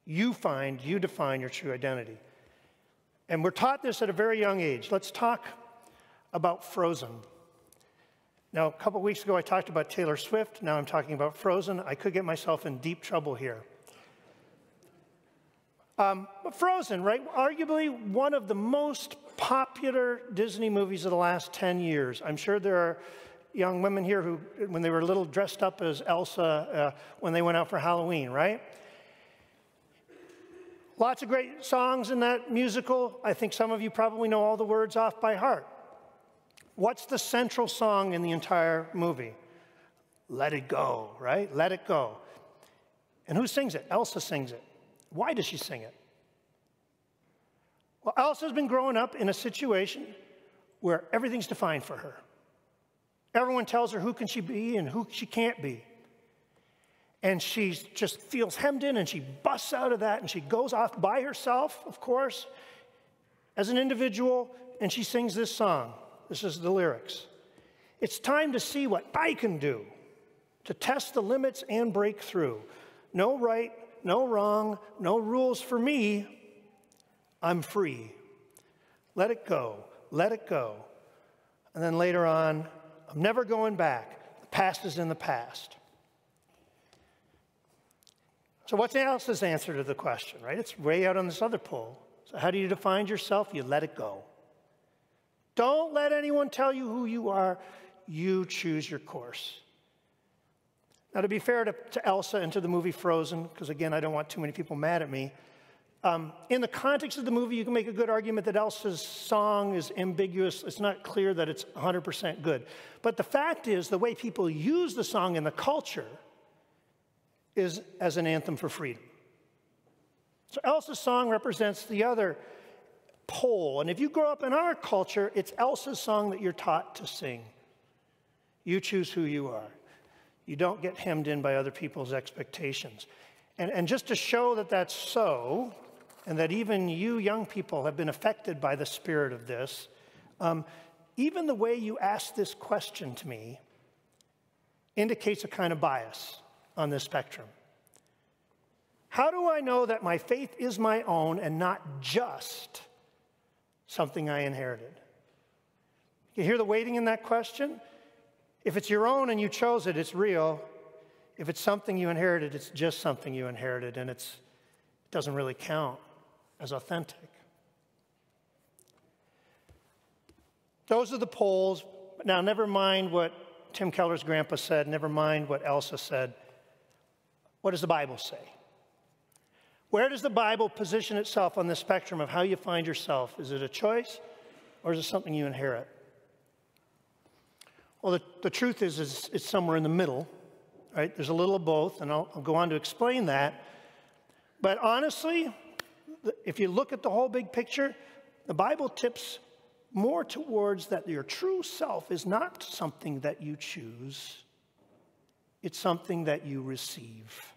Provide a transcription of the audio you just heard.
You define your true identity. And we're taught this at a very young age. Let's talk about Frozen. Now, a couple weeks ago, I talked about Taylor Swift. Now I'm talking about Frozen. I could get myself in deep trouble here. But Frozen, right? Arguably one of the most popular Disney movies of the last 10 years. I'm sure there are young women here who, when they were little, dressed up as Elsa when they went out for Halloween, right? Lots of great songs in that musical. I think some of you probably know all the words off by heart. What's the central song in the entire movie? Let It Go, right? Let It Go. And who sings it? Elsa sings it. Why does she sing it? Well, Elsa's been growing up in a situation where everything's defined for her. Everyone tells her who can she be and who she can't be. And she just feels hemmed in, and she busts out of that, and she goes off by herself, of course, as an individual, and she sings this song. This is the lyrics. It's time to see what I can do, to test the limits and break through. No right, no wrong, no rules for me. I'm free. Let it go, let it go. And then later on, I'm never going back. The past is in the past. So what's Elsa's answer to the question, right? It's way out on this other pole. So how do you define yourself? You let it go. Don't let anyone tell you who you are. You choose your course. Now, to be fair to Elsa and to the movie Frozen, because again, I don't want too many people mad at me, in the context of the movie, you can make a good argument that Elsa's song is ambiguous. It's not clear that it's 100% good. But the fact is, the way people use the song in the culture is as an anthem for freedom. So Elsa's song represents the other pole. And if you grow up in our culture, it's Elsa's song that you're taught to sing. You choose who you are. You don't get hemmed in by other people's expectations. And just to show that that's so, and that even you young people have been affected by the spirit of this, even the way you ask this question to me indicates a kind of bias on this spectrum. How do I know that my faith is my own and not just something I inherited? You hear the weighting in that question? If it's your own and you chose it, it's real. If it's something you inherited, it's just something you inherited, and it doesn't really count as authentic. Those are the poles. Now, never mind what Tim Keller's grandpa said. Never mind what Elsa said. What does the Bible say? Where does the Bible position itself on the spectrum of how you find yourself? Is it a choice, or is it something you inherit? Well, the truth is it's somewhere in the middle, right? There's a little of both, and I'll go on to explain that. But honestly, if you look at the whole big picture, the Bible tips more towards that your true self is not something that you choose. It's something that you receive.